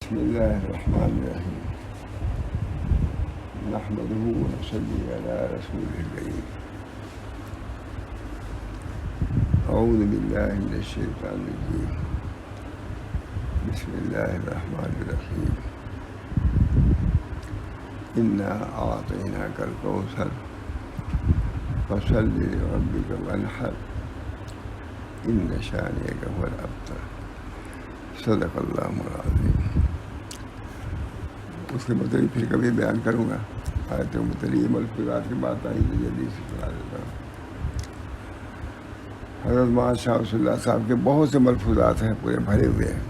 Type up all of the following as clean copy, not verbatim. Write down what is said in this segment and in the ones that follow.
بسم الله الرحمن الرحيم نحمده ونصلي على رسوله الكريم أعوذ بالله من الشيطان الرجيم بسم الله الرحمن الرحيم إنا أعطيناك الكوثر فصل لربك وانحر إن شانئك هو الأبتر صدق اللہ العظیم. اس کے متعلق پھر کبھی بیان کروں گا. آیت متعلق ملفوظات کی بات آئی تو جلدی سے سنا دیتا ہوں. حضرت مولانا شاہ رسول اللہ صاحب کے بہت سے ملفوظات ہیں پورے بھرے ہوئے ہیں.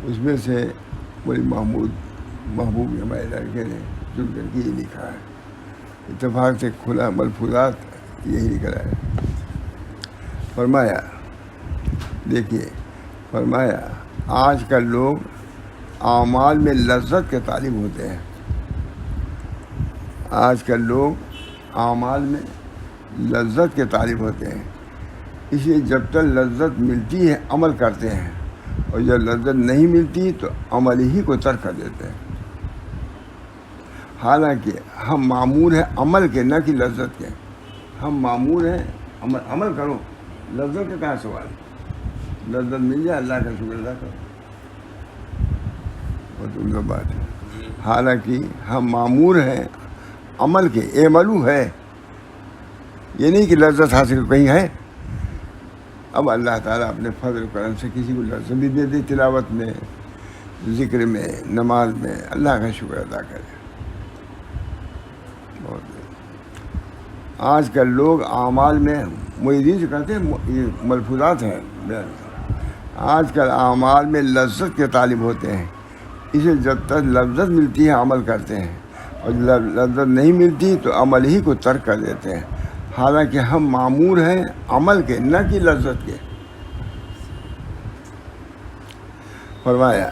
اس میں سے بڑی محبوب ہمارے لڑکے نے چن کر کے یہ لکھا ہے. اتفاق سے کھلا ملفوظات یہی نکلا ہے. فرمایا دیکھیے فرمایا آج کل لوگ اعمال میں لذت کے طالب ہوتے ہیں. آج کل لوگ اعمال میں لذت کے طالب ہوتے ہیں. اس لیے جب تک لذت ملتی ہے عمل کرتے ہیں اور جب لذت نہیں ملتی تو عمل ہی کو ترک کر دیتے ہیں. حالانکہ ہم مامور ہیں عمل کے نہ کہ لذت کے. ہم مامور ہیں عمل کرو. لذت کا کہاں سوال ہے؟ لذت مل جائے اللہ کا شکر ادا کرو. بہت عمدہ بات ہے. حالانکہ ہم مامور ہیں عمل کے. اعملو ہے یہ نہیں کہ لذت حاصل کہیں ہے. اب اللہ تعالیٰ اپنے فضل و کرم سے کسی کو لذت بھی دے دے. تلاوت میں ذکر میں نماز میں اللہ کا شکر ادا کرے. بہت آج کل لوگ اعمال میں معیدین سے کہتے ہیں یہ ملفوظات ہیں. آج کل اعمال میں لذت کے طالب ہوتے ہیں. اسے جب تک لذت ملتی ہے عمل کرتے ہیں اور جب لذت نہیں ملتی تو عمل ہی کو ترک کر دیتے ہیں. حالانکہ ہم مامور ہیں عمل کے نہ کہ لذت کے. فرمایا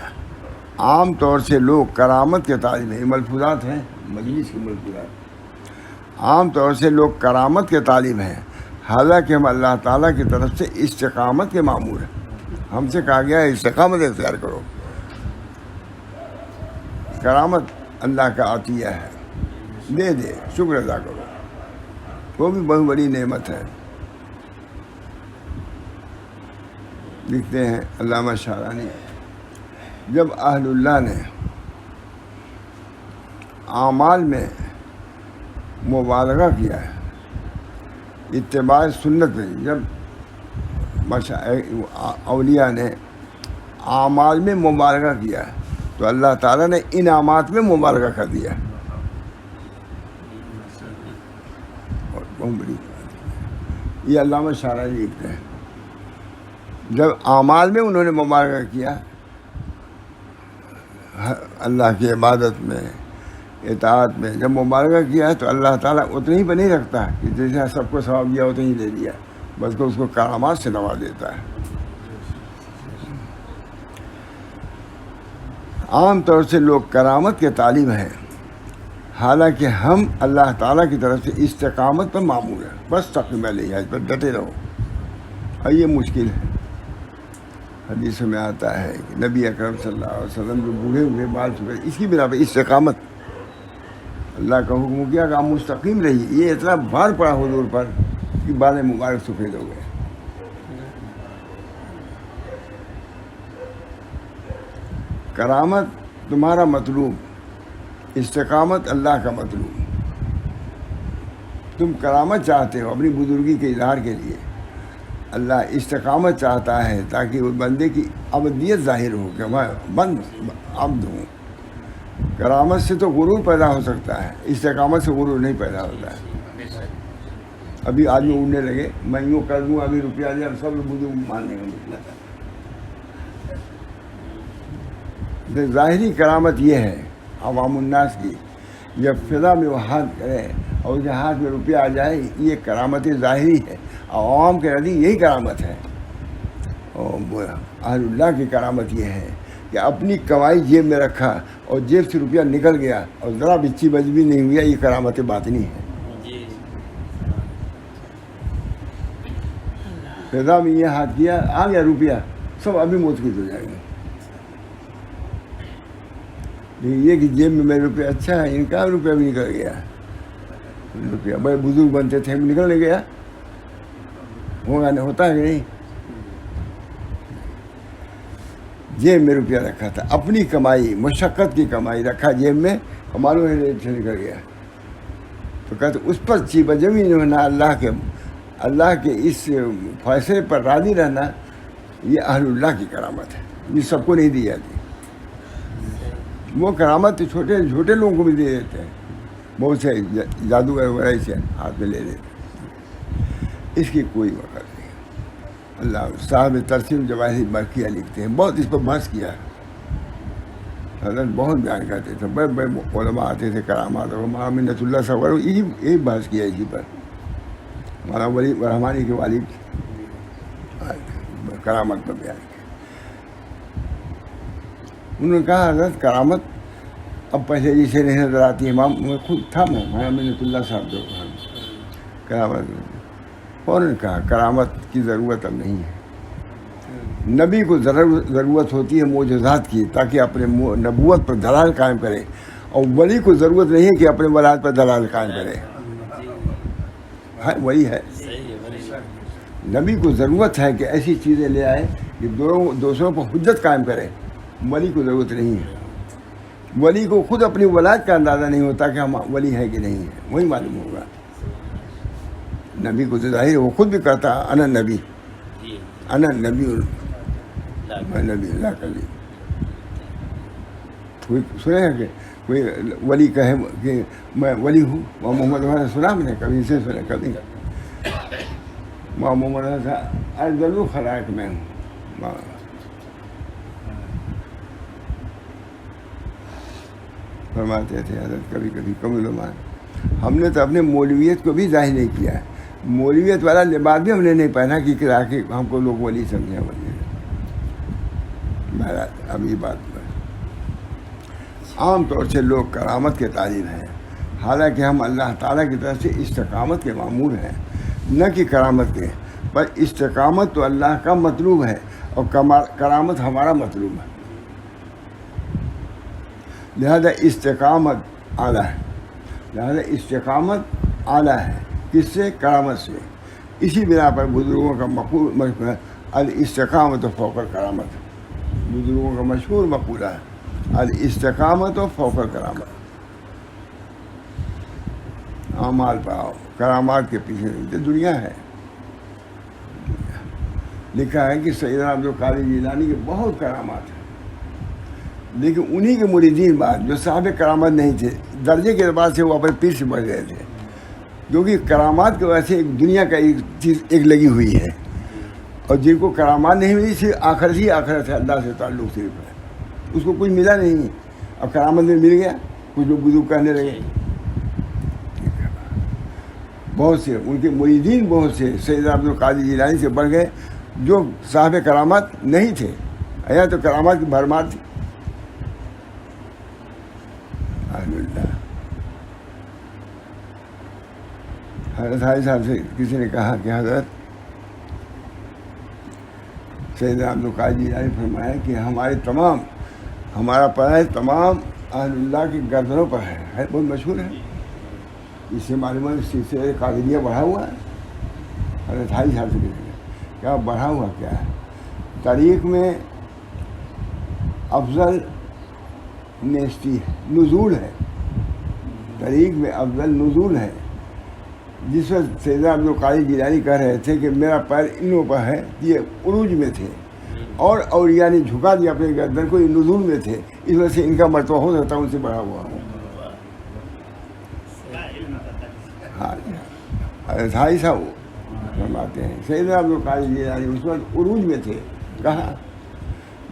عام طور سے لوگ کرامت کے طالب ہیں. ملفوظات ہیں مجلس کے ملفوظات. عام طور سے لوگ کرامت کے طالب ہیں حالانکہ ہم اللہ تعالیٰ کی طرف سے استقامت کے مامور ہیں. ہم سے کہا گیا ہے استقامت اختیار کرو. کرامت اللہ کا عطیہ ہے. دے دے شکر ادا کرو. وہ بھی بہت بڑی نعمت ہے. لکھتے ہیں علامہ شارانی جب اہل اللہ نے اعمال میں مبالغہ کیا ہے اتباع سنت میں. جب اولیاء نے اعمال میں مبالغہ کیا تو اللہ تعالیٰ نے انعامات میں مبالغہ کر دیا. اور بہت بڑی یہ علامہ شارانی لکھتے ہیں جب اعمال میں انہوں نے مبالغہ کیا اللہ کی عبادت میں اطاعت میں جب مبالغہ کیا تو اللہ تعالیٰ اتنا ہی پہ نہیں رکھتا کہ جیسے سب کو ثواب دیا اتنا ہی دے دیا بلکہ اس کو کرامات سے نواز دیتا ہے. عام طور سے لوگ کرامت کے طالب ہیں حالانکہ ہم اللہ تعالیٰ کی طرف سے استقامت پر معمور ہیں. بس تقویم علیہ پر ڈٹے رہو. اور یہ مشکل ہے. حدیث میں آتا ہے کہ نبی اکرم صلی اللہ علیہ وسلم جو بوڑھے ہوئے بال چکے اس کی بنا پہ استقامت اللہ کا حکم کیا کہ آپ مستقیم رہیے. یہ اتنا بھار پڑا حضور پر کہ بال مبارک سفید ہو گئے. کرامت تمہارا مطلوب استقامت اللہ کا مطلوب. تم کرامت چاہتے ہو اپنی بزرگی کے اظہار کے لیے. اللہ استقامت چاہتا ہے تاکہ وہ بندے کی عبدیت ظاہر ہو کہ میں بند عبد ہوں. کرامت سے تو غرور پیدا ہو سکتا ہے استقامت سے غرور نہیں پیدا ہوتا ہے. ابھی آدمی اڑنے لگے میں یوں کر دوں ابھی روپیہ دے اب سب بزرگ ماننے کا مطلب ہے. ظاہری کرامت یہ ہے عوام الناس کی جب فضا میں وہ ہاتھ کرے اور اس کے ہاتھ میں روپیہ آ جائے یہ کرامت ظاہری ہے. عوام کے نزدیک یہی کرامت ہے. اور اہل اللہ کی کرامت یہ ہے کہ اپنی کمائی جیب میں رکھا اور جیب سے روپیہ نکل گیا اور ذرا بچی بچ بھی نہیں ہوئی. یہ کرامت باطنی ہے. فضا میں یہ ہاتھ کیا آ گیا روپیہ سب ابھی موت کی ہو جائیں گے. لیکن یہ کہ جیب میں میرے روپیہ اچھا ہے، ان کا روپیہ بھی نکل گیا، روپیہ بڑے بزرگ بنتے تھے نکل نہیں گیا، ہوگا نہیں، ہوتا ہے کہ نہیں؟ جیب میں روپیہ رکھا تھا، اپنی کمائی، مشقت کی کمائی رکھا جیب میں، اور معلوم ہے سے نکل گیا، تو کہتے اس پر چیبہ جمی ہونا، اللہ کے اس فیصلے پر راضی رہنا، یہ اہل اللہ کی کرامت ہے، یہ سب کو نہیں دی جاتی۔ وہ کرامت چھوٹے چھوٹے لوگوں کو بھی دے دیتے ہیں، بہت سے جادوگر وغیرہ سے ہاتھ میں لے لیتے ہیں، اس کی کوئی وقت نہیں۔ اللہ صاحب ترسیم جواہر برقیہ لکھتے ہیں، بہت اس پر بحث کیا ہے، حضرت بہت بیان کرتے تھے، بڑے بڑے علماء آتے تھے کرامات، اور مولانا منت اللہ صاحب وغیرہ یہی بحث کیا اسی پر، مولانا ولی رحمانی کے والد کرامت پر بیان کیا۔ انہوں نے کہا حضرت کرامت اب پہلے جیسے نہیں نظر آتی ہے، میں خود تھا، میں مولانا منت اللہ صاحب جو کرامت، فوراً کہا کرامت کی ضرورت اب نہیں ہے، نبی کو ضرورت ہوتی ہے معجزات کی، تاکہ اپنے نبوت پر دلال قائم کرے، اور ولی کو ضرورت نہیں ہے کہ اپنے ولایت پر دلال قائم کرے، وہی ہے۔ نبی کو ضرورت ہے کہ ایسی چیزیں لے آئے کہ دوسروں پر حجت قائم کرے، ولی کو ضرورت نہیں ہے، ولی کو خود اپنی ولایت کا اندازہ نہیں ہوتا کہ ہم ولی ہے کہ نہیں ہے، وہی معلوم ہوگا۔ نبی کو تو ظاہر ہے وہ خود بھی کرتا، انا نبی، انا نبی، میں نبی اللہ کا لی۔ کوئی سنے ہے کہ کوئی ولی کہے کہ میں ولی ہوں؟ محمد نے سنا، میں نے کبھی سے سنا، کبھی محمد ضرور خلائق میں ہوں۔ فرماتے تھے حضرت کبھی کبھی کم علماء، ہم نے تو اپنے مولویت کو بھی ظاہر نہیں کیا ہے، مولویت والا لباس بھی ہم نے نہیں پہنا کہ ہم کو لوگ ولی سمجھیں، ولی بہرحال اب یہ بات عام طور سے لوگ کرامت کے طالب ہیں، حالانکہ ہم اللہ تعالیٰ کی طرف سے استقامت کے مامور ہیں، نہ کہ کرامت کے، پر استقامت تو اللہ کا مطلوب ہے اور کرامت ہمارا مطلوب ہے، لہذا استقامت اعلیٰ ہے، لہذا استقامت اعلیٰ ہے، کس سے؟ کرامت سے۔ اسی بنا پر بزرگوں کا مقول الاستقامت فوق الکرامت، بزرگوں کا مشہور مقولہ ہے الاستقامت فوق الکرامت، اعمال پاؤ، کرامات کے پیچھے دنیا ہے۔ لکھا ہے کہ سیدنا عبدالقادر جیلانی کے بہت کرامات ہیں، لیکن انہی کے مریدین بعد جو صاحب کرامت نہیں تھے، درجے کے اعتبار سے وہ اپنے پیر سے بڑھ گئے تھے، کیونکہ کرامات کی وجہ سے ایک دنیا کا ایک چیز ایک لگی ہوئی ہے، اور جن کو کرامات نہیں ملی صرف آخرت ہی آخرت ہے، اللہ سے تعلق صرف ہے، اس کو کچھ ملا نہیں، اب کرامت میں مل گیا، کچھ لوگ بزرگ کہنے لگے، بہت سے ان کے مریدین بہت سے سیدنا عبدالقادر جیلانی سے بڑھ گئے جو صاحب کرامات نہیں تھے، یا تو کرامات کی بھرمار تھی۔ حضرت حاجی صاحب سے کسی نے کہا کہ حضرت سیدنا عبدالقادر جیلانی فرمایا کہ ہمارا پڑھائی تمام اہل اللہ کی گردنوں پر ہے، بہت مشہور ہے، اس سے معلوم ہے سلسلہ قادریہ بڑھا ہوا ہے۔ حضرت حاجی صاحب سے کیا بڑھا ہوا کیا ہے؟ تاریخ میں افضل نیستی ہے، نزول ہے، تاریخ میں افضل نزول ہے، جس وقت سیدنا عبدالقادر جیلانی کہہ رہے تھے کہ میرا پیر انوں پر ہے، یہ عروج میں تھے، اور اولیاء نے جھکا دیا اپنے گردن کو، یہ نزول میں تھے، اس وجہ سے ان کا مرتبہ ہو سکتا ہے ان سے بڑھا ہوا ہو۔ ہاں حضرت حاجی صاحب فرماتے ہیں سیدنا عبدالقادر جیلانی اس وقت عروج میں تھے، کہا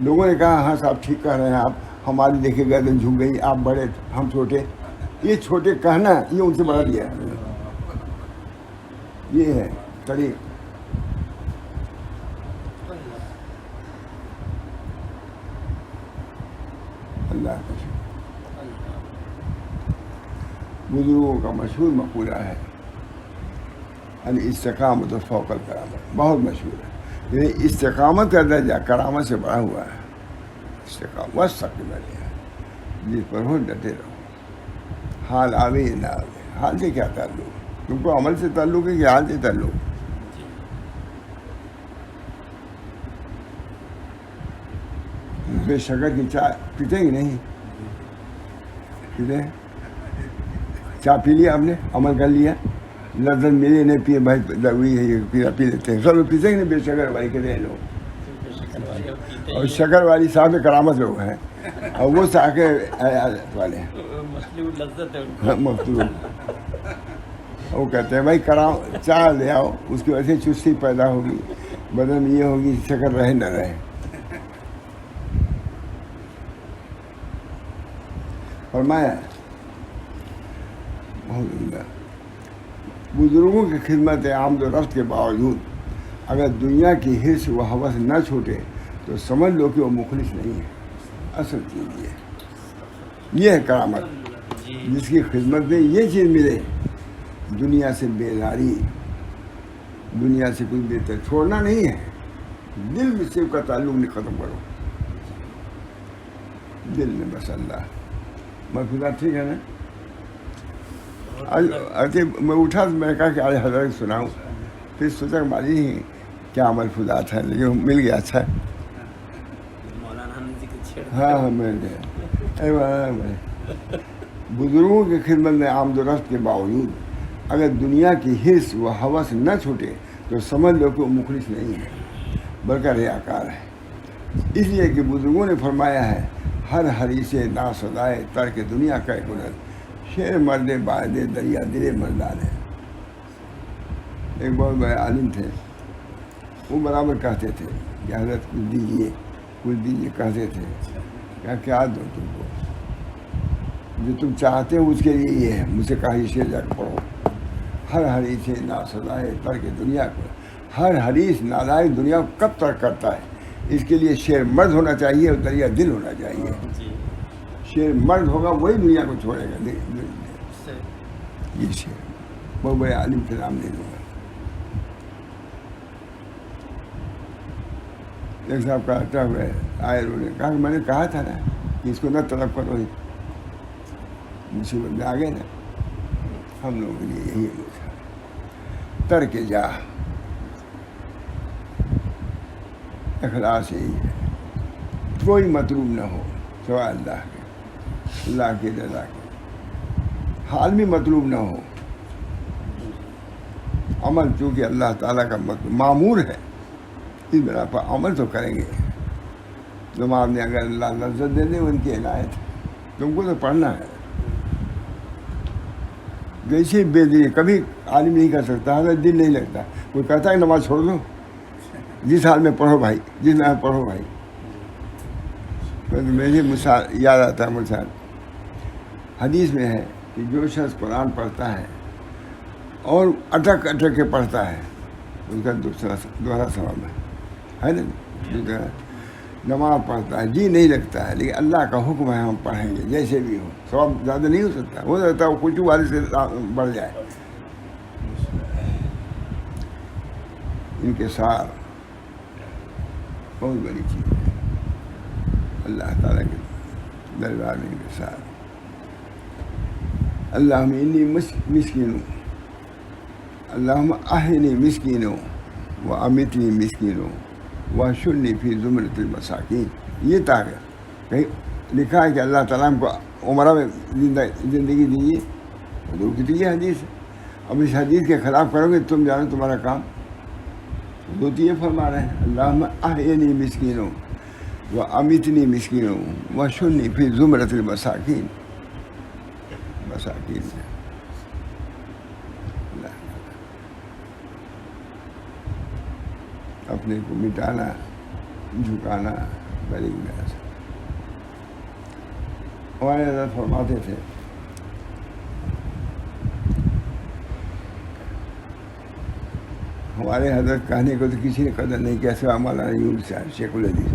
لوگوں نے کہا ہاں صاحب ٹھیک کہہ رہے ہیں آپ، ہماری دیکھے گردن جھک گئی، آپ بڑے ہم چھوٹے، یہ چھوٹے کہنا یہ ان سے بڑھا دیا ہے، یہ ہے طریق۔ اللہ کا شکر، بزرگوں کا مشہور مقولہ ہے الاستقامت فوق الکرامت، بہت مشہور ہے، یعنی استقامت کا درجہ کرامت سے بڑھا ہوا ہے، استقامت وسط ہے، جس پر ہو ڈٹے رہو، حال آوے یا نہ آوے۔ حال سے کیا تعلق؟ تم کو عمل سے تعلق ہے کہ حال سے تعلق؟ بے شکر کی چائے پیتے ہی نہیں، پیتے ہیں؟ چائے پی لیا آپ نے، عمل کر لیا، لذت ملی نہیں، پیے بھائی ضروری ہے یہ پی لیتے ہیں، سب لوگ پیتے ہی نہیں بے شکر والی کہتے ہیں لوگ، اور شکر والی صاحب کرامت لوگ ہیں، اور وہ صاحب والے ہیں مفتور، وہ کہتے ہیں بھائی چائے لے آؤ، اس کی وجہ سے چستی پیدا ہوگی، بدن میں یہ ہوگی، شکر رہے نہ رہے۔ فرمایا بزرگوں کی خدمت آمد و رفت کے باوجود اگر دنیا کی حرص و ہوس نہ چھوٹے تو سمجھ لو کہ وہ مخلص نہیں ہے۔ اصل چیز یہ ہے کرامت، جس کی خدمت میں یہ چیز ملے، دنیا سے بیزاری، دنیا سے کوئی بہتر چھوڑنا نہیں ہے، دل میں سے کا تعلق نہیں ختم کرو، دل میں بس اللہ محفوظات۔ ٹھیک ہے نا؟ میں اٹھا تو میں نے کہا کہ آج حضرت سناؤں، پھر سوچا کہ مالی ہی کیا محفوظات ہے، لیکن مل گیا۔ اچھا ہاں میں بزرگوں کی خدمت میں آمد و رفت کے باوجود اگر دنیا کی حرص و ہوس نہ چھوٹے تو سمجھ لو کہ وہ مخلص نہیں ہے بلکہ ریاکار ہے۔ اس لیے کہ بزرگوں نے فرمایا ہے ہر حریصے ناسدائے ترک دنیا کا کنت، شیر مرد باعد دریا دل مردان ہے۔ ایک بہت بڑے عالم تھے، وہ برابر کہتے تھے کہ حضرت کچھ دیجیے کچھ دیجیے، کہتے تھے کیا دو تم کو، جو تم چاہتے ہو اس کے لیے یہ ہے۔ مجھ سے کہا یہ شعر جا کے پڑھو، ہر حریص ناسدائے ترک دنیا کو، ہر حریص نادائے دنیا کو کب ترک کرتا ہے، اس کے لیے شیر مرد ہونا چاہیے اور دریا دل ہونا چاہیے۔ شیر مرد ہوگا وہی دنیا کو چھوڑے گا۔ یہ شیر بہت بڑے عالم کے نام نہیں دوں گا۔ ایک صاحب کہتا ہوئے آئے، انہوں نے کہا کہ میں نے کہا تھا نا کہ اس کو نہ طلب کرو، مصیبت میں آ گئے نا۔ ہم لوگوں کے لیے یہی ہے ترک جا، اخلاص یہی ہے، کوئی مطلوب نہ ہو سوائے اللہ کے، اللہ کی رضا کے، حال بھی مطلوب نہ ہو، عمل چونکہ اللہ تعالیٰ کا معمور ہے، اس بنا پر عمل تو کریں گے۔ نماز نے اگر اللہ لذت دے دے ان کی عنایت ہے، تم کو تو پڑھنا ہے۔ جیسے بے دلی کبھی عالم نہیں کر سکتا، اگر دل نہیں لگتا، کوئی کہتا ہے نماز چھوڑ دو، جس حال میں پڑھو بھائی، جس میں پڑھو بھائی۔ میری مثال یاد آتا ہے، مثال حدیث میں ہے کہ جو شخص قرآن پڑھتا ہے اور اٹک اٹک کے پڑھتا ہے اس کا دوہرا ثواب ہے نا۔ نماز پڑھتا ہے جی نہیں لگتا ہے، لیکن اللہ کا حکم ہے ہم پڑھیں گے جیسے بھی ہو، ثواب زیادہ نہیں ہو سکتا، ہو سکتا ہے وہ خوشبو والے سے بڑھ جائے۔ انکسار بہت بڑی چیز ہے، اللہ تعالیٰ کے دربار میں انکسار۔ اللہم انی مسکین، اللہم احینی مسکین و امیتنی مسکین وحشرنی فی زمرۃ المساکین۔ یہ تاریخ کہیں لکھا ہے کہ اللہ تعالیٰ ہم کو عمرہ میں زندگی دیجیے، حضور کی تو یہ حدیث ہے۔ اب اس حدیث کے خلاف کرو گے تم جانو تمہارا کام۔ حضور تو یہ فرما رہے ہیں اللہم احینی مسکین و امیتنی مسکین وحشرنی فی زمرۃ المساکین، مساکین میں اپنے کو مٹانا، جھکانا بڑی گناہ۔ ہمارے حضرت فرماتے تھے ہمارے حضرت کہنے کو تو کسی نے قدر نہیں کیا سوا مولانا یونس صاحب شیخ الحدیث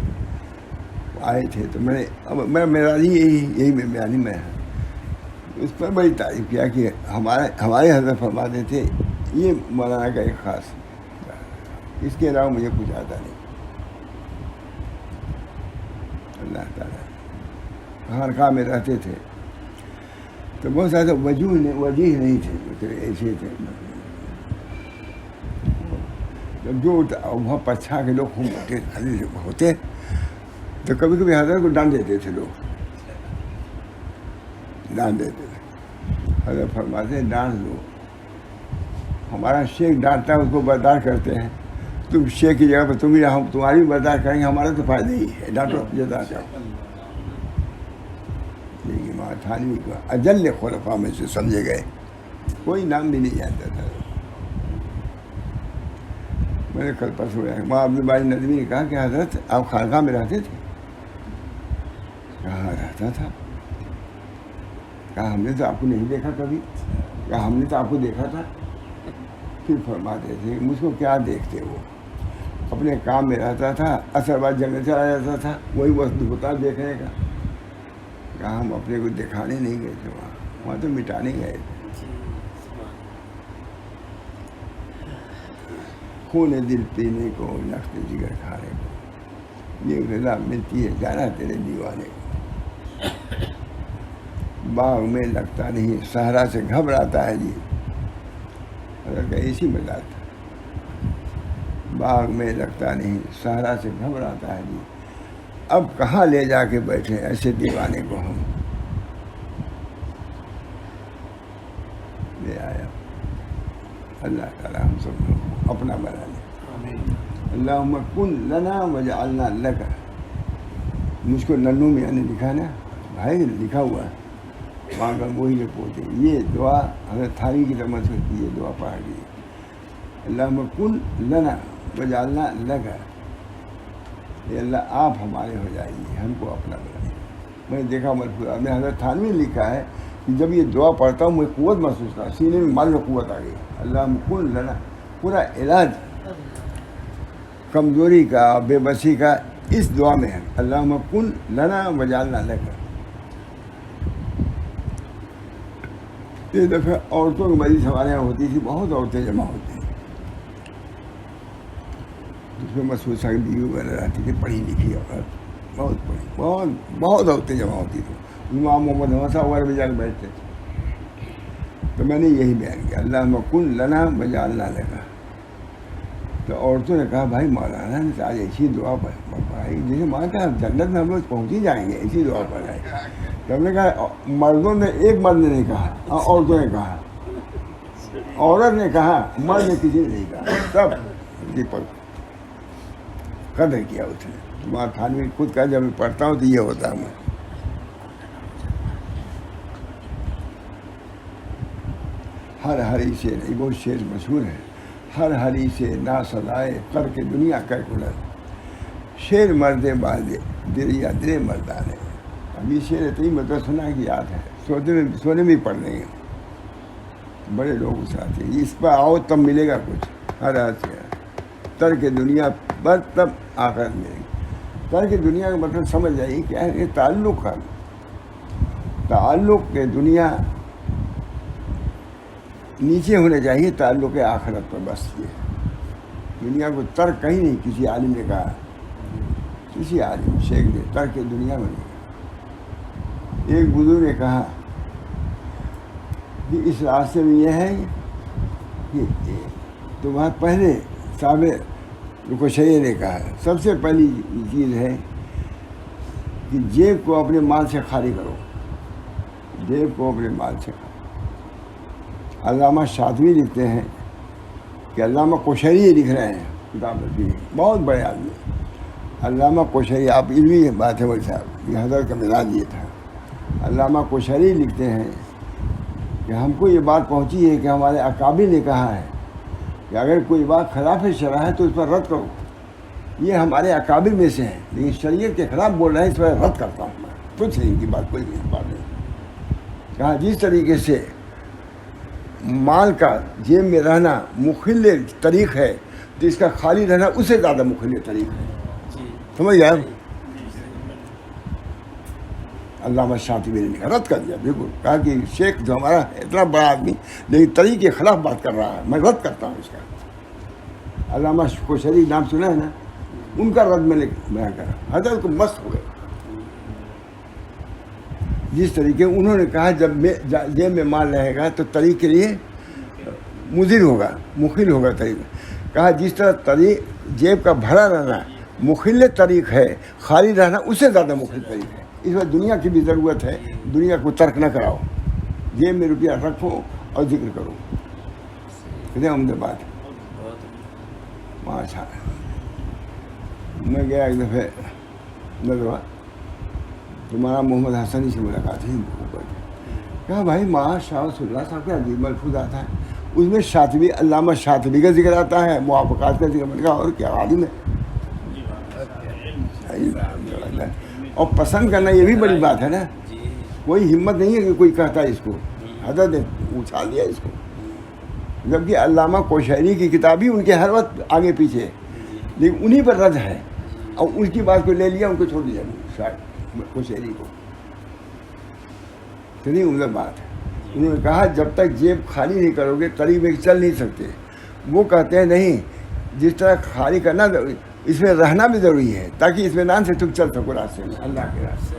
آئے تھے، تو میں میرا یہی میں بیانی میں ہے، اس پر بڑی تعریف کیا کہ ہمارے حضرت فرماتے تھے یہ مولانا کا ایک خاص، اس کے علاوہ مجھے کچھ آتا نہیں۔ اللہ تعالیٰ خانقاہ میں رہتے تھے تو بہت زیادہ وجیح نہیں تھے، ایسے تھے جو وہاں پچھا کے لوگ خوب ہوتے تو کبھی کبھی حضرت کو ڈانٹ دیتے تھے، لوگ ڈانٹ دیتے تھے. حضرت فرماتے ہیں ڈانٹ دو، ہمارا شیخ ڈانٹتا ہے اس کو برداشت کرتے ہیں، تم شیخ کی جگہ پر تم ہی ہم تمہاری بھی برداشت کریں گے، ہمارا تو فائدہ ہی ہے، ڈانٹو جدا جاؤ. امام تھانوی کو اجل خلفاء میں سے سمجھے گئے، کوئی نام بھی نہیں جانتا تھا. میں نے کل پرسوں وہاں عبد الباری ندوی نے کہا کہ حضرت آپ خانقاہ میں رہتے تھے؟ کہاں رہتا تھا. کہا ہم نے تو آپ کو نہیں دیکھا کبھی. کہا ہم نے تو آپ کو دیکھا تھا. پھر فرماتے تھے مجھ کو کیا دیکھتے، وہ اپنے کام میں رہتا تھا، اثر بعد جنگل چلا جاتا تھا، وہی وقت ہوتا دیکھنے کا. کہا ہم اپنے کو دکھانے نہیں گئے تھے، وہاں تو مٹانے گئے تھے. خون دل پینے کو، لخت جگر کھانے کو، یہ رضا ملتی ہے جانا تیرے دیوانے کو. باغ میں لگتا نہیں، صحرا سے گھبراتا ہے جی. حضرت کا اسی مزاج تھا. باغ میں لگتا نہیں، صحرا سے گھبراتا ہے جی. اب کہاں لے جا کے بیٹھے ایسے دیوانے کو ہم. لے آیا اللہ تعالیٰ ہم سب کو اپنا بنا لے. اللہم کن لنا وجعلنا لک. مجھ کو ننو میں نے لکھا نا بھائی، لکھا ہوا ہے وہاں کا وہی رپورٹ ہے. یہ دعا حضرت تھانوی کی طرف سے کی، یہ دعا پڑھ گئی. اللہم کن لنا وجعلنا لک. اے اللہ آپ ہمارے ہو جائیے، ہم کو اپنا بنائیے. میں نے دیکھا مرفوع میں حضرت تھانوی نے لکھا ہے کہ جب یہ دعا پڑھتا ہوں مجھے قوت محسوس تھا، سینے میں مال میں قوت آ گئی. اللہم کن لنا، پورا علاج کمزوری کا، بے بسی کا اس دعا میں ہے. اللہم کن لنا وجعلنا لک. ایک دفعہ عورتوں کی مریض ہمارے یہاں ہوتی تھی، بہت عورتیں جمع ہوتی تھیں. اس میں مسعود صاحب بیوی وغیرہ رہتی تھی، پڑھی لکھی عورت، بہت پڑھی، بہت عورتیں جمع ہوتی تھیں. امام محمد حسن وغیرہ بھی جا کے بیٹھتے تھے. تو میں نے یہی بیان کیا اللہم کن لنا وجعلنا لک. تو عورتوں نے کہا بھائی مولانا نے آج ایسی دعا پڑھائی جیسے مان کہا جنت میں ہم لوگ پہنچ ہی جائیں گے، ایسی دعا پڑھائی. تو ہم نے کہا مردوں نے، ایک مرد نے نہیں کہا، عورتوں نے کہا. عورت نے کہا، مرد نے کسی نے نہیں کہا. سب پر قدر کیا اس نے. وہاں تھانوی خود کا جب میں پڑھتا ہوں تو یہ ہوتا ہے. میں ہر ہری سے، یہ بہت شعر مشہور ہے، ہر ہری سے نا سدائے کر کے دنیا کر کلر. شیر مردے بازے دریا درے مردانے. اب یہ شعر اتنی مطلب سنا کہ یاد ہے، سونے میں پڑھ لیں گے. بڑے لوگ اس آتے ہیں، اس پر آؤ تب ملے گا کچھ. ہر ہر سے تر کے دنیا پر تب آخرت ملے گی. تر کے دنیا کا مطلب سمجھ جائیے کیا ہے. یہ تعلق کا تعلق کے دنیا نیچے ہونے چاہیے، تعلق آخرت پر. بس یہ دنیا کو ترک کہیں نہیں کسی عالم نے کہا، کسی عالم شیخ نے ترک دنیا میں نہیں. ایک بزرگ نے کہا کہ اس راستے میں یہ ہے کہ تو وہاں پہلے صاحب رکوشری نے کہا سب سے پہلی چیز ہے کہ جیب کو اپنے مال سے خالی کرو. جیب کو اپنے مال سے. علامہ شاطبی لکھتے ہیں کہ علامہ کوشری لکھ رہے ہیں کتاب لکھی، بہت بڑے آدمی. علامہ کوشری، آپ علمی بات ہے بھائی صاحب، یہ حضرت کا مزاج یہ تھا. علامہ کوشری لکھتے ہیں کہ ہم کو یہ بات پہنچی ہے کہ ہمارے اکابر نے کہا ہے کہ اگر کوئی بات خلاف شرع ہے تو اس پر رد کرو. یہ ہمارے اکابر میں سے ہیں، لیکن شریعت کے خلاف بول رہے ہیں، اس پر رد کرتا ہوں میں. کچھ نہیں کی بات، کوئی بات نہیں. کہا جس طریقے سے مال کا جیب میں رہنا مخل طریق ہے تو اس کا خالی رہنا اس سے زیادہ مخل طریق ہے. سمجھ گیا؟ علامہ شاطبی نے رد کر دیا بالکل. کہا کہ شیخ جو ہمارا ہے اتنا بڑا آدمی لیکن طریق کے خلاف بات کر رہا ہے، میں رد کرتا ہوں اس کا. علامہ کوشری نام سنا ہے نا، ان کا رد میں نے بیان کرا. حضرت کو مست ہو گئے. جس طریقے انہوں نے کہا جب جیب میں مال رہے گا تو طریق کے لیے مضر ہوگا، مخل ہوگا طریق. کہا جس طرح طریق جیب کا بھرا رہنا مخل طریق ہے، خالی رہنا اس سے زیادہ مخل طریق ہے. اس میں دنیا کی بھی ضرورت ہے، دنیا کو ترک نہ کراؤ، جیب میں روپیہ رکھو اور ذکر کرو. کتنے عمدہ بات ہے. ماشاء اللہ. میں گیا ایک دفعہ ندوہ، تمہارا محمد حسنی سے ملاقات ہوئی. کہا بھائی ماشاء اللہ صاحب کا عجیب ملفوظ آتا ہے، اس میں شاطبی، علامہ شاطبی کا ذکر آتا ہے، موافقات کا ذکر. میں نے کہا اور کیا عالم ہے. اور پسند کرنا یہ بھی بڑی بات ہے نا. کوئی ہمت نہیں ہے کہ کوئی کہتا ہے اس کو حضرت اچھال دیا اس کو، جبکہ علامہ کوشیری کی کتاب ہی ان کے ہر وقت آگے پیچھے، لیکن انہی پر رد ہے اور ان کی بات کو لے لیا، ان کو چھوڑ دیا شاید کوشیری کو. اتنی عمدہ بات ہے. انہوں نے کہا جب تک جیب خالی نہیں کرو گے طریق میں چل نہیں سکتے. وہ کہتے ہیں نہیں، جس طرح خالی کرنا ضروری، اس میں رہنا بھی ضروری ہے تاکہ اطمینان سے تم چل سکو راستے میں، اللہ کے راستے.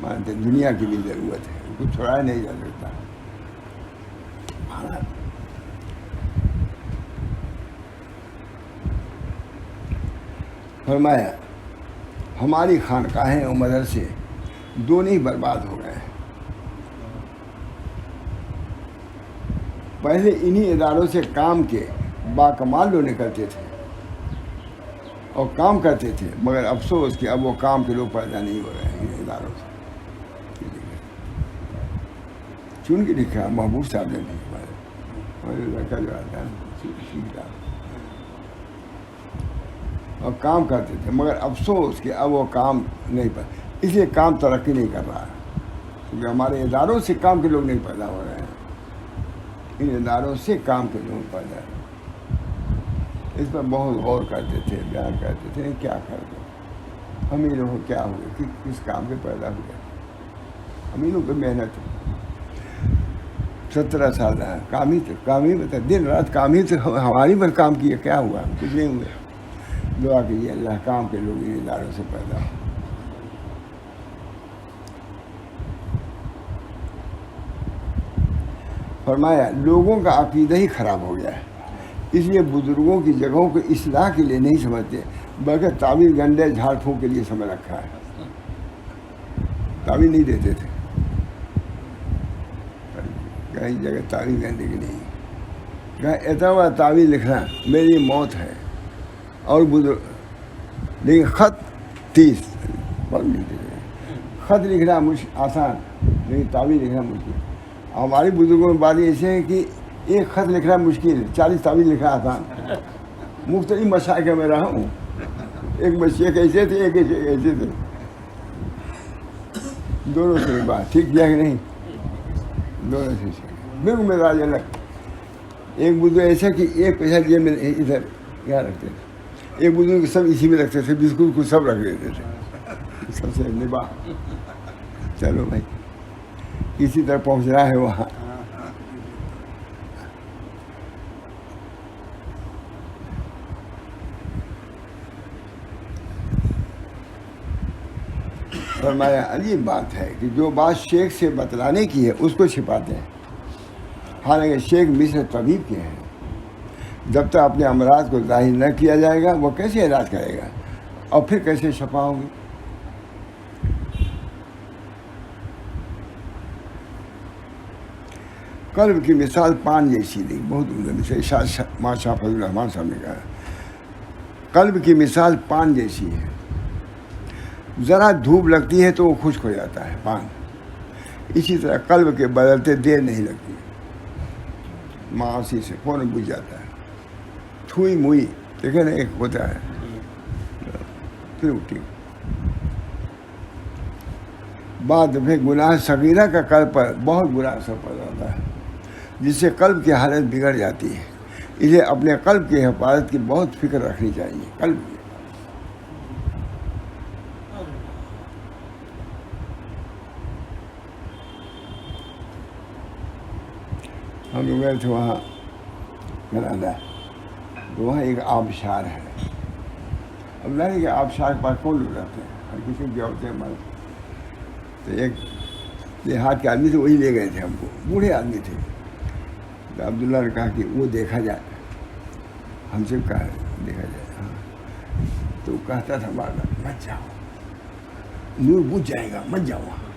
مانتے دنیا کی بھی ضرورت ہے، ان کو چھوڑایا نہیں جا سکتا. فرمایا ہماری خانقاہیں اور مدرسے دونوں ہی برباد ہو گئے ہیں. پہلے انہی اداروں سے کام کے باکمال لوگ نکلتے تھے اور کام کرتے تھے، مگر افسوس کہ اب وہ کام کے لوگ پیدا نہیں ہو رہے ہیں ان اداروں سے. چن کے لکھا محبوب صاحب نے بھی، لڑکا جو آتا ہے اور کام کرتے تھے، مگر افسوس کہ اب وہ کام نہیں پر، اس لیے کام ترقی نہیں کر رہا ہے کیونکہ ہمارے اداروں سے کام کے لوگ نہیں پیدا ہو رہے ہیں. ان اداروں سے کام کے لوگ پیدا ہیں. اس پر بہت غور کرتے تھے، بیان کرتے تھے کیا کر دو امیر ہو کیا ہوئے، کس کام کے پیدا ہوئے. امینوں کی محنت 17 سال رہا، کام ہی بتا، دن رات کام ہی، تو ہماری پر کام کیا کیا ہوا، کچھ نہیں ہوئے. دعا کیجیے اللہ کام کے لوگ ان اداروں سے پیدا ہو. فرمایا لوگوں کا عقیدہ ہی خراب ہو گیا ہے، اس لیے بزرگوں کی جگہوں کو اصلاح کے لیے نہیں سمجھتے بلکہ تعویذ گنڈے جھاڑ پھونک کے لیے سمجھ رکھا ہے. تعویذ نہیں دیتے تھے، کہیں جگہ تعویذ گنڈے کی نہیں. کہا ایسا ہوا تعویذ لکھنا میری موت ہے، اور بزرگ لیکن خط 30 پڑھ نہیں دیتے. خط لکھنا آسان لیکن تعویذ لکھنا مشکل. ہمارے بزرگوں میں بات ایسے ہے کہ ایک خط لکھنا مشکل، 40 تعویذ لکھنا آسان. مختلف مشائق میں رہا ہوں، ایک مشیخ ایسے تھے، ایک ایسے تھے، دونوں سے بات ٹھیک کیا کہ نہیں، دونوں سے بالکل مزاج الگ. ایک بزرگ ایسا کہ ایک پیسہ جیب میں ادھر کیا رکھتے تھے، ایک بزرگ سب اسی میں رکھتے تھے، بسکٹ کو سب رکھ دیتے تھے، سب سے نباہ. چلو بھائی کسی طرح پہنچنا ہے وہاں. فرمایا عجیب بات ہے کہ جو بات شیخ سے بتلانے کی ہے اس کو چھپاتے ہیں، حالانکہ شیخ مثل طبیب کے ہیں. جب تک اپنے امراض کو ظاہر نہ کیا جائے گا وہ کیسے علاج کرے گا اور پھر کیسے شفا ہوگی. قلب کی مثال پان جیسی دی، بہت عمدہ مثال شاہ فضل الرحمان صاحب نے کہا. قلب کی مثال پان جیسی ہے، ذرا دھوپ لگتی ہے تو وہ خشک ہو جاتا ہے پان. اسی طرح قلب کے بدلتے دیر نہیں لگتی، معاصی سے فوراً بجھ جاتا ہے. چھوئی موئی دیکھیں نا، ایک ہوتا ہے پھر اٹھی. بعد دفعہ گناہ صغیرہ کا قلب پر بہت برا اثر پڑ جاتا ہے، جس سے قلب کی حالت بگڑ جاتی ہے. اسے اپنے قلب کی حفاظت کی بہت فکر رکھنی چاہیے. قلب کی ہم لوگ گئے تھے وہاں گناڈا، تو وہاں ایک آبشار ہے. اب نہیں کہ آبشار کے پاس کون لوگ رہتے ہیں، ہر کسی کی عورتیں مرد. تو ایک دیہات کے آدمی تھے، وہی لے گئے تھے ہم کو، بوڑھے آدمی تھے. تو عبداللہ نے کہا کہ وہ دیکھا جائے. ہم سے کہا دیکھا جائے. ہاں. تو کہتا تھا بار بار مت جاؤ، نور بجھ جائے گا، مت جاؤ وہاں.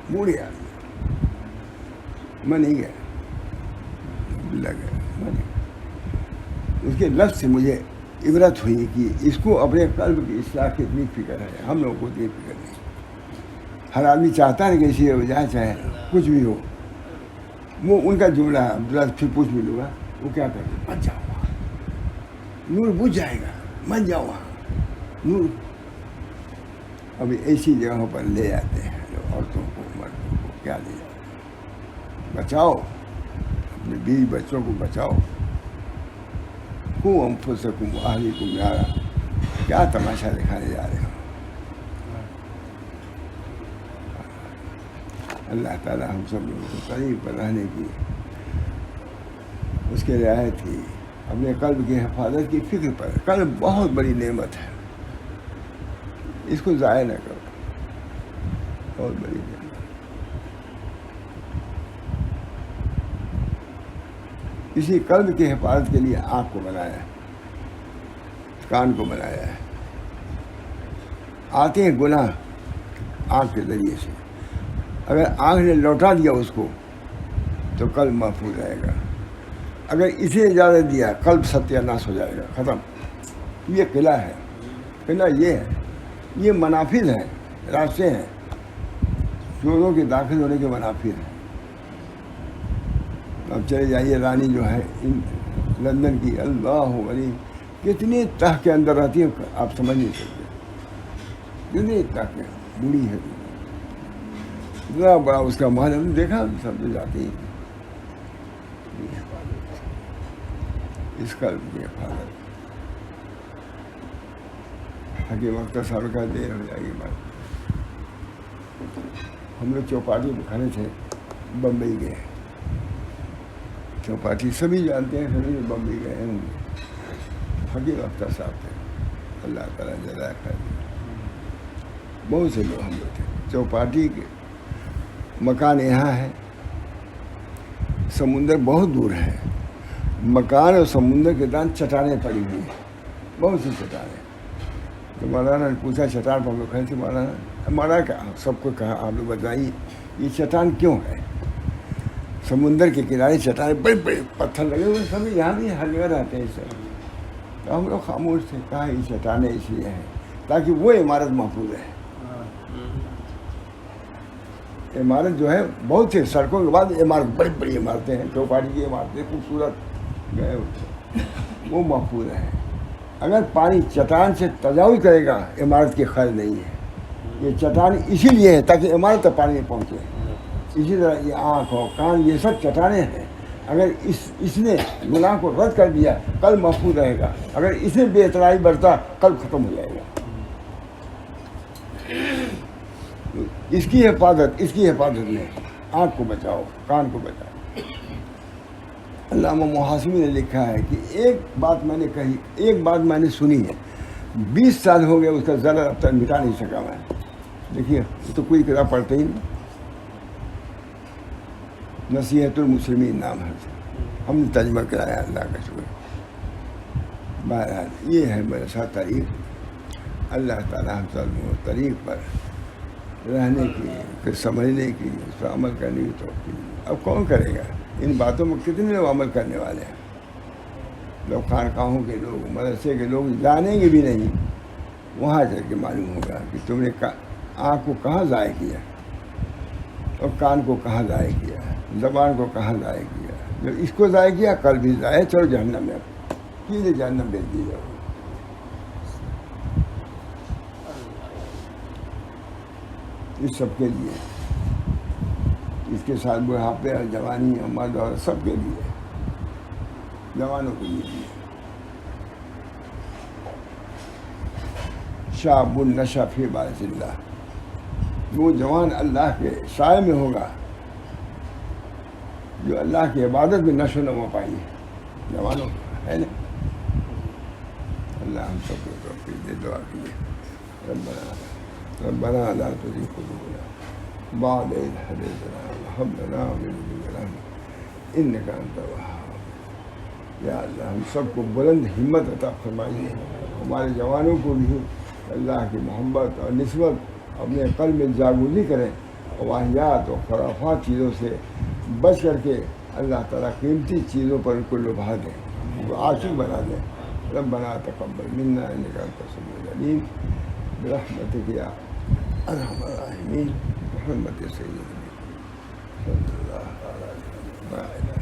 بوڑھے آدمی. میں نہیں گیا، عبداللہ گیا، میں نہیں گیا. اس کے لفظ سے مجھے عبرت ہوئی کہ اس کو اپنے قلب کی اصلاح کی اتنی فکر ہے، ہم لوگوں کو اتنی فکر نہیں. ہر آدمی چاہتا ہے کہ اسی ہو جائے، چاہے کچھ بھی ہو. وہ ان کا جملہ ہے. عبداللہ پھر پوچھ بھی لوں گا، وہ کیا کہتے ہیں؟ مت جاؤ وہاں، نور بجھ جائے گا، مت جاؤ وہاں نور. ابھی ایسی جگہوں پر لے جاتے ہیں عورتوں کو، مردوں کو. کیا لے جاتے ہیں؟ بچاؤ اپنے بیوی بچوں کو، بچاؤ. قوا انفسکم واہلیکم نارا. کیا تماشا دکھانے جا رہے ہو؟ اللہ تعالیٰ ہم سب لوگوں کو قریب پر رہنے کی، اس کے رعایت کی، اپنے قلب کی حفاظت کی فکر پر. قلب بہت بڑی نعمت ہے، اس کو ضائع نہ کرو. بہت بڑی نعمت. اسی قلب کی حفاظت کے لیے آنکھ کو بنایا ہے، کان کو بنایا ہے. آتے ہیں گناہ آنکھ کے ذریعے سے. اگر آنکھ نے لوٹا دیا اس کو تو قلب محفوظ رہے گا. اگر اسے اجازت دیا قلب ستیہ ناش ہو جائے گا، ختم. یہ قلعہ ہے. قلعہ یہ ہے، یہ منافذ ہیں، راستے ہیں، چوروں کے داخل ہونے کے منافذ ہیں. اب چلے جائیے رانی جو ہے لندن کی، اللہ ولی کتنی تہ کے اندر رہتی ہے آپ سمجھ نہیں سکتے. کتنی تہ کے، بوڑھی ہے، اتنا بڑا اس کا محل. ہم نے دیکھا سب جو جاتے ہیں. اس قلب کی حفاظت. حکیم اختر صاحب کا دیر ہو جائے گی بات. ہم لوگ چوپاٹی میں کھڑے تھے، بمبئی گئے. چوپاٹی سبھی جانتے ہیں، سبھی بمبئی گئے ہیں. حکیم اختر صاحب تھے، اللہ تعالیٰ جزائے خیر. بہت سے لوگ ہم لوگ تھے. چوپاٹی کے مکان یہاں ہے، سمندر بہت دور ہے. مکان اور سمندر کے درمیان چٹانیں پڑی ہوئی ہیں، بہت سی چٹانیں. تو مولانا نے پوچھا چٹان پر ہم لوگ کھڑے تھے. مولانا ہمارا کیا، سب کو کہا آپ لوگ بتائیے یہ چٹان کیوں ہے؟ سمندر کے کنارے چٹانیں، بڑے بڑے پتھر لگے ہوئے. سبھی یہاں بھی ہر جگہ رہتے ہیں سر. تو ہم لوگ خاموش تھے. کہا یہ چٹانیں اس لیے ہیں تاکہ وہ عمارت محفوظ رہے. عمارت جو ہے بہت سے سڑکوں کے بعد عمارت، بڑی بڑی عمارتیں ہیں، چوپاٹی کی عمارتیں خوبصورت گئے ہوتے، وہ محفوظ ہیں. اگر پانی چٹان سے تجاوز کرے گا عمارت کی خیر نہیں ہے. یہ چٹان اسی لیے ہے تاکہ عمارت تک پانی پہنچے. اسی طرح یہ آنکھ ہو، کان، یہ سب چٹانیں ہیں. اگر اس نے گناہ کو رد کر دیا کل محفوظ رہے گا. اگر اس نے بے اعتنائی برتا کل ختم ہو جائے گا. اس کی حفاظت میں آنکھ کو بچاؤ، کان کو بچاؤ. علامہ محاسبی نے لکھا ہے کہ ایک بات میں نے کہی، ایک بات میں نے سنی ہے، 20 سال ہو گئے اس کا ذرا اب تک مٹا نہیں سکا میں. دیکھیے تو کوئی کتاب پڑھتے ہی نہیں. نصیحت المسلمین نام ہے، ہم نے ترجمہ کرایا، اللہ کا شکر. بہرحال یہ ہے میرے ساتھ طریق. اللہ تعالیٰ ہم سب طریق پر رہنے کی، پھر سمجھنے کی، اس پر عمل کرنے کی توفیق. اب کون کرے گا؟ ان باتوں میں کتنے لوگ عمل کرنے والے ہیں؟ لوگ خانقاہوں کے لوگ، مدرسے کے لوگ جانیں گے بھی نہیں. وہاں جا کے معلوم ہوگا کہ تم نے آنکھ کو کہاں ضائع کیا، اور کان کو کہاں ضائع کیا، زبان کو کہاں ضائع کیا. جب اس کو ضائع کیا کل بھی ضائع. چلو جہنم میں سیدھے جہنم بھیج دی جاؤ. اس سب کے لیے، اس کے ساتھ بڑھاپے اور جوانی اور مرد اور سب کے لیے، جوانوں کے لیے. شاب النشأ فی عبادۃ اللہ، وہ جوان اللہ کے سائے میں ہوگا جو اللہ کی عبادت میں نشو و نما پائیں گے. جوانوں ہے نا. اللہ ہم سب کو توفیق دے. دعا کیجیے. ربنا ربنا لا تزغ قلوبنا بعد إذ هديتنا وهب لنا من لدنك رحمة إنك أنت الوهاب. یا اللہ ہم سب کو بلند ہمت عطا فرمائیے، ہمارے جوانوں کو بھی اللہ کی محبت اور نسبت اپنے قلب میں جاگوزی کریں، اور واہیات اور خرافات چیزوں سے بچ کر کے اللہ تعالیٰ قیمتی چیزوں پر ان کو لبھا دیں، ان کو عاشق بنا دیں. ربنا تقبل منا انک انت السمیع العلیم برحمتک یا ارحم الراحمین محمد سیدنا صلی اللہ علیہ وسلم.